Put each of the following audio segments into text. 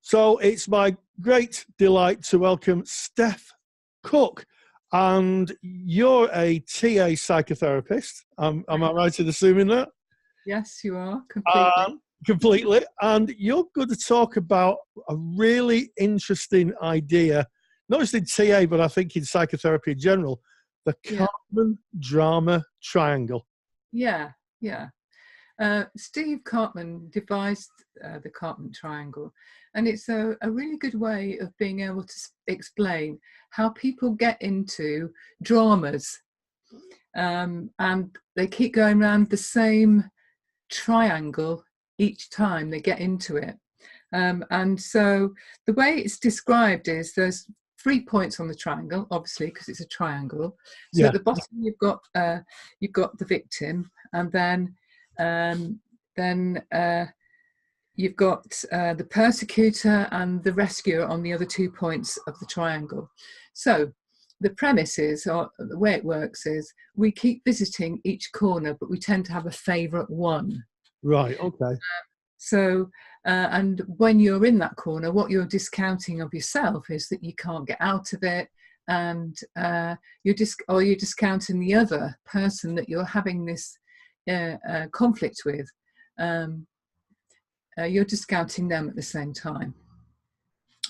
So it's my great delight to welcome Steph Cook. And you're a TA psychotherapist. Am I right in assuming that? Yes, you are, completely. Completely. And you're going to talk about a really interesting idea, not just in TA, but I think in psychotherapy in general, the Karpman drama triangle. Yeah. Steve Karpman devised the Karpman triangle, and it's a really good way of being able to explain how people get into dramas, and they keep going around the same triangle each time they get into it. And so the way it's described is there's 3 points on the triangle, obviously, because it's a triangle. So at the bottom you've got the victim, and then you've got the persecutor and the rescuer on the other 2 points of the triangle. So the premise is, or the way it works is, we keep visiting each corner, but we tend to have a favourite one. Right, okay. And when you're in that corner, what you're discounting of yourself is that you can't get out of it, and you're discounting the other person that you're having this conflict with. You're discounting them at the same time.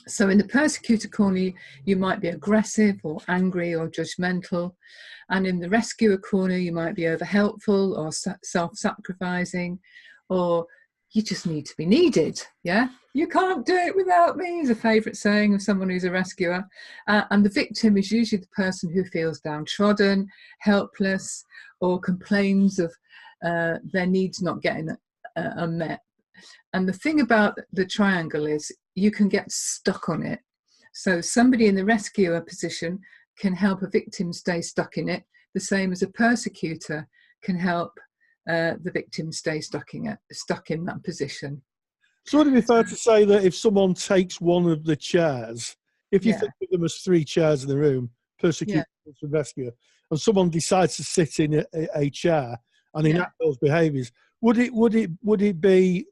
So in the persecutor corner, you might be aggressive or angry or judgmental. And in the rescuer corner, you might be over-helpful or self-sacrificing, or you just need to be needed. Yeah, you can't do it without me is a favourite saying of someone who's a rescuer. And the victim is usually the person who feels downtrodden, helpless, or complains of their needs not getting unmet. And the thing about the triangle is you can get stuck on it. So somebody in the rescuer position can help a victim stay stuck in it, the same as a persecutor can help the victim stay stuck in that position. So would it be fair to say that if someone takes one of the chairs, if you think of them as 3 chairs in the room, persecutor and rescuer, and someone decides to sit in a chair and enact those behaviours, would it be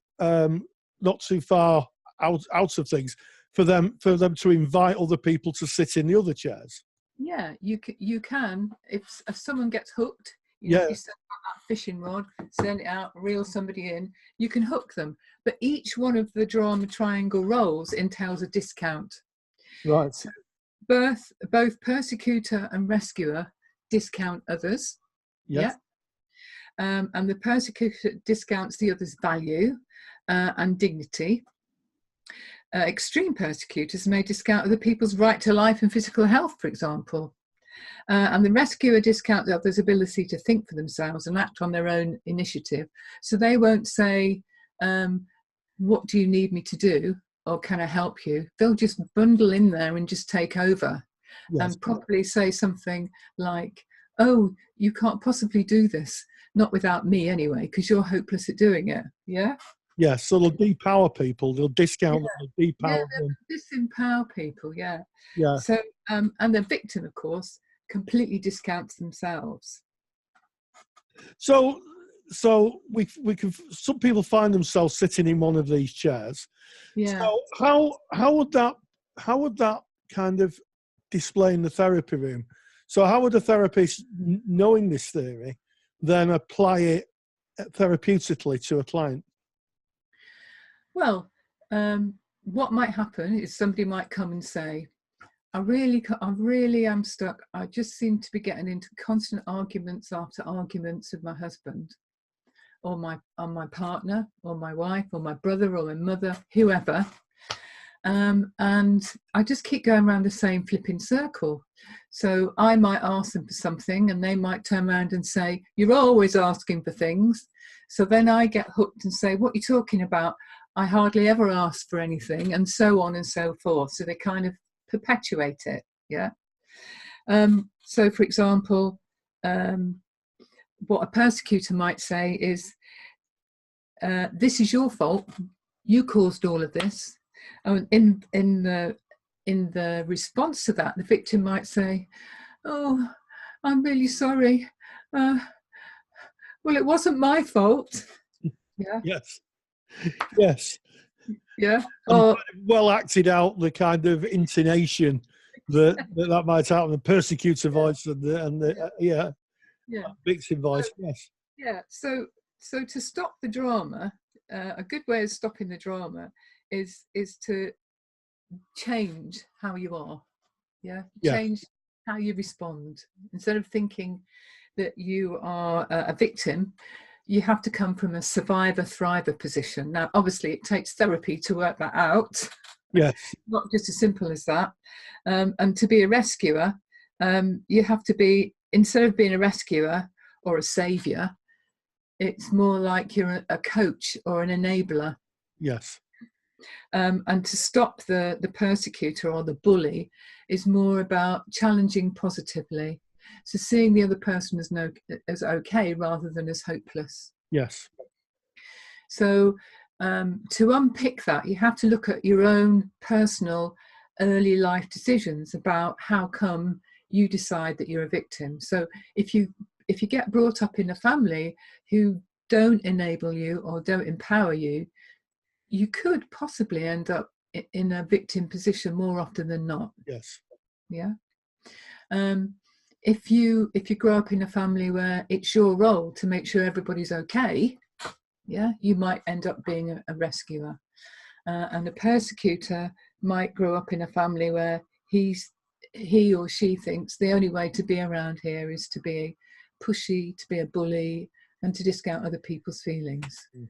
not too far out of things for them to invite other people to sit in the other chairs? Yeah, you can. If someone gets hooked, you set up that fishing rod, send it out, reel somebody in, you can hook them. But each one of the drama triangle roles entails a discount. Right. So both persecutor and rescuer discount others. Yes. Yeah. And the persecutor discounts the other's value and dignity. Extreme persecutors may discount other people's right to life and physical health, for example. And the rescuer discounts others' ability to think for themselves and act on their own initiative. So they won't say, what do you need me to do? Or can I help you? They'll just bundle in there and just take over and probably say something like, oh, you can't possibly do this. Not without me anyway, because you're hopeless at doing it. Yeah? Yeah, so they'll depower people, they'll discount them, they'll depower them. Disempower people, yeah. Yeah. So, and the victim, of course, completely discounts themselves. So we can. Some people find themselves sitting in one of these chairs. Yeah. So how would that kind of display in the therapy room? So how would a therapist, knowing this theory, then apply it therapeutically to a client? Well, what might happen is somebody might come and say, I really am stuck. I just seem to be getting into constant arguments after arguments with my husband, or my partner, or my wife, or my brother, or my mother, whoever. And I just keep going around the same flipping circle. So I might ask them for something, and they might turn around and say, you're always asking for things. So then I get hooked and say, what are you talking about? I hardly ever ask for anything, and so on and so forth. So they kind of perpetuate it. Yeah. So for example, what a persecutor might say is, this is your fault. You caused all of this. In the response to that, the victim might say, oh, I'm really sorry. Well, it wasn't my fault. Yeah. Yes. Yes. Yeah. And Or well acted out the kind of intonation that might happen, the persecutor voice and the yeah. victim voice. Yes. Yeah. So to stop the drama, a good way of stopping the drama is to change how you are. Yeah. Yeah. Change how you respond. Instead of thinking that you are a victim, you have to come from a survivor thriver position. Now, obviously, it takes therapy to work that out. Yes. Not just as simple as that. And to be a rescuer, you have to be, instead of being a rescuer or a savior, it's more like you're a coach or an enabler. Yes. And to stop the persecutor or the bully is more about challenging positively. So seeing the other person as okay rather than as hopeless. Yes. So to unpick that, you have to look at your own personal early life decisions about how come you decide that you're a victim. So if you get brought up in a family who don't enable you or don't empower you, you could possibly end up in a victim position more often than not. Yes. Yeah. If you grow up in a family where it's your role to make sure everybody's okay, yeah, you might end up being a rescuer. And a persecutor might grow up in a family where he or she thinks the only way to be around here is to be pushy, to be a bully, and to discount other people's feelings. Mm.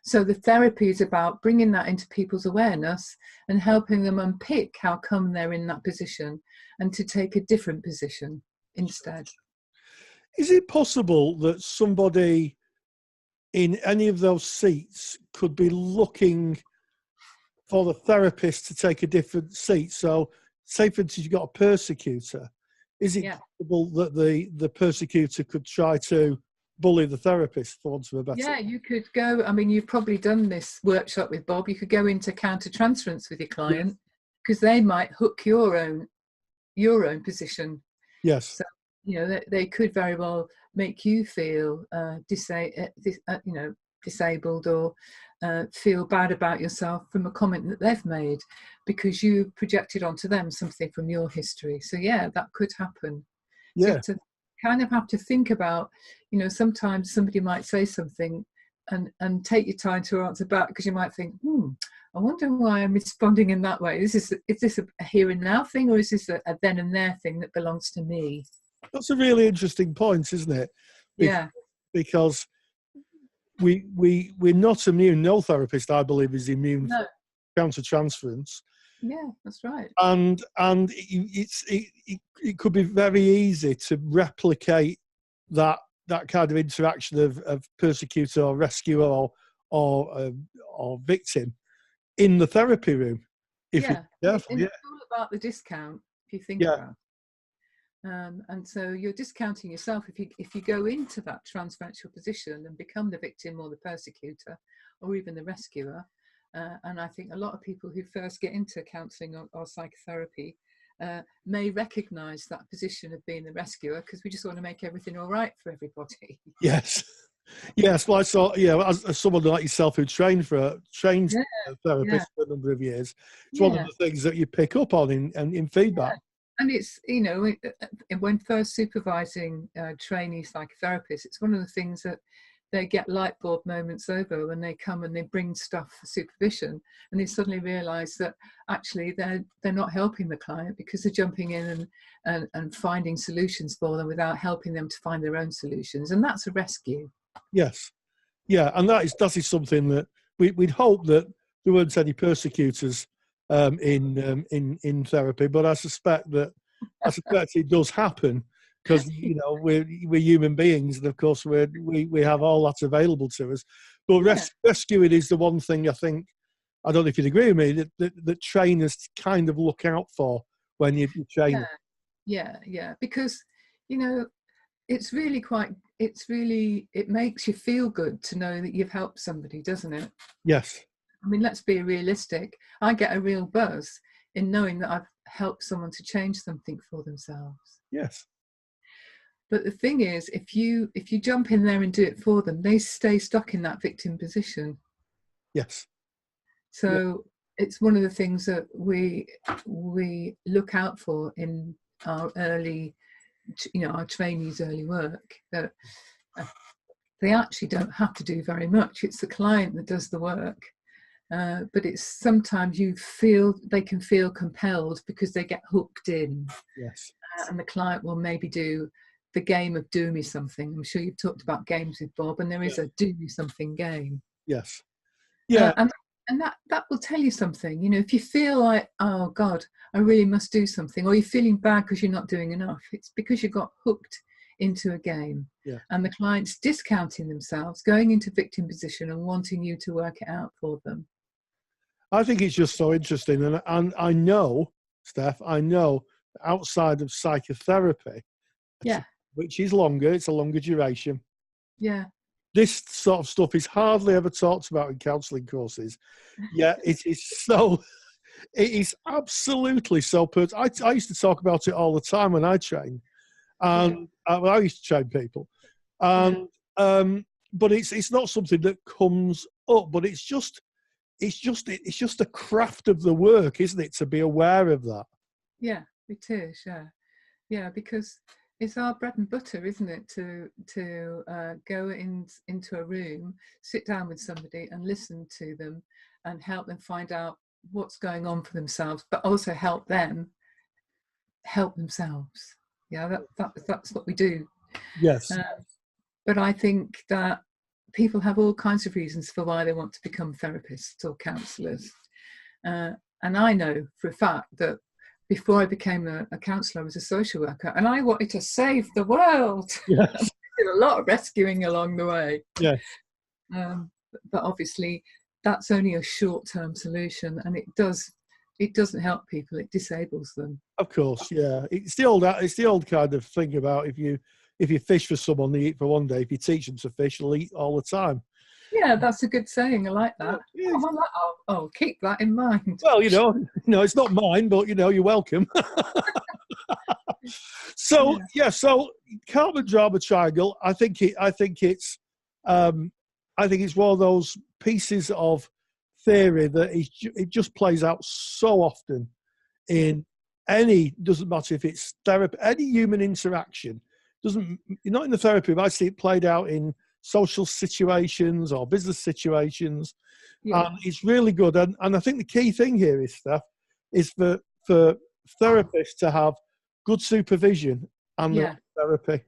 So the therapy is about bringing that into people's awareness and helping them unpick how come they're in that position and to take a different position instead. Is it possible that somebody in any of those seats could be looking for the therapist to take a different seat? So, say for instance, you've got a persecutor. Is it possible that the persecutor could try to bully the therapist, for want of a better? Yeah, you could go. I mean, you've probably done this workshop with Bob. You could go into Countertransference with your client because they might hook your own position. Yes. So, you know, they could very well make you feel disabled or feel bad about yourself from a comment that they've made because you projected onto them something from your history. So yeah, that could happen. So you have to kind of have to think about, you know, sometimes somebody might say something and take your time to answer back because you might think, I wonder why I'm responding in that way. Is this a here and now thing, or is this a then and there thing that belongs to me? That's a really interesting point, isn't it? Because we're not immune. No therapist, I believe, is immune from countertransference. Yeah, that's right. And it could be very easy to replicate that kind of interaction of persecutor or rescuer or victim in the therapy room. If you're careful, it's all about the discount. If you think about it. And so you're discounting yourself if you go into that transferential position and become the victim or the persecutor or even the rescuer. And I think a lot of people who first get into counselling or psychotherapy may recognise that position of being the rescuer because we just want to make everything all right for everybody. Yes. Yes, well, I saw, as someone like yourself who trained a therapist for a number of years, it's one of the things that you pick up on in feedback. And it's, you know, when first supervising trainee psychotherapists, it's one of the things that they get light bulb moments over when they come and they bring stuff for supervision and they suddenly realise that actually they're not helping the client because they're jumping in and finding solutions for them without helping them to find their own solutions. And that's a rescue. Yes. Yeah, and that is something that we'd hope that there weren't any persecutors in therapy, but I suspect it does happen because you know we're human beings, and of course we have all that available to us. But rescuing is the one thing I think. I don't know if you'd agree with me that trainers kind of look out for when you train. Yeah, because you know it makes you feel good to know that you've helped somebody, doesn't it? Yes. I mean, let's be realistic. I get a real buzz in knowing that I've helped someone to change something for themselves. Yes. But the thing is, if you jump in there and do it for them, they stay stuck in that victim position. Yes. So it's one of the things that we look out for in our early, our trainees' early work, that they actually don't have to do very much. It's the client that does the work. But it's sometimes they can feel compelled because they get hooked in. Yes. And the client will maybe do the game of do me something. I'm sure you've talked about games with Bob, and there is a do me something game. Yes. Yeah. And that will tell you something. If you feel like, oh God, I really must do something, or you're feeling bad because you're not doing enough, it's because you got hooked into a game. Yeah. And the client's discounting themselves, going into victim position and wanting you to work it out for them. I think it's just so interesting. And I know, Steph, outside of psychotherapy, which is longer, it's a longer duration. Yeah. This sort of stuff is hardly ever talked about in counselling courses. Yeah, it is absolutely so pertinent. I used to talk about it all the time when I trained. And I used to train people. And but it's not something that comes up, but it's just the craft of the work, isn't it, to be aware of that? Yeah, it is. Yeah, because it's our bread and butter, isn't it, to go into a room, sit down with somebody and listen to them and help them find out what's going on for themselves, but also help them help themselves. Yeah, that's what we do. Yes. But I think that people have all kinds of reasons for why they want to become therapists or counsellors. And I know for a fact that before I became a counsellor, I was a social worker, and I wanted to save the world. Yes. I did a lot of rescuing along the way. Yes. But obviously, that's only a short-term solution, and it doesn't help people. It disables them. Of course, yeah. It's the old kind of thing about if you fish for someone, they eat for one day. If you teach them to fish, they'll eat all the time. Yeah, that's a good saying. I like that. Yeah. I'll keep that in mind. Well, it's not mine, but you're welcome. So Karpman drama triangle. I think it's one of those pieces of theory that it just plays out so often in doesn't matter if it's therapy, any human interaction. Not in the therapy, but I see it played out in social situations or business situations. And it's really good. And I think the key thing here is, Steph, is for therapists to have good supervision and therapy.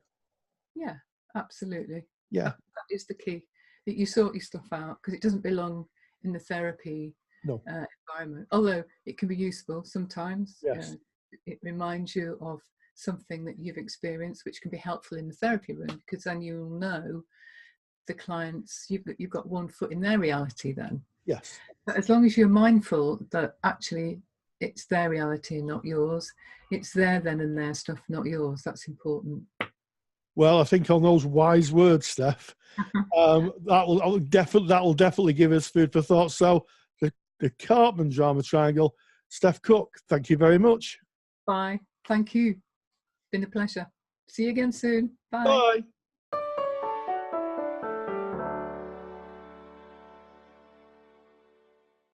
Yeah, absolutely. Yeah. That is the key, that you sort your stuff out, because it doesn't belong in the therapy environment. Although it can be useful sometimes. Yes. It reminds you of something that you've experienced, which can be helpful in the therapy room, because then you'll know the clients, you've got one foot in their reality then. Yes. But as long as you're mindful that actually it's their reality and not yours, it's their then and their stuff, not yours. That's important. Well, I think on those wise words, Steph, that will definitely give us food for thought. So the Karpman drama triangle. Steph Cook, thank you very much. Bye. Thank you. Been a pleasure. See you again soon. Bye. Bye.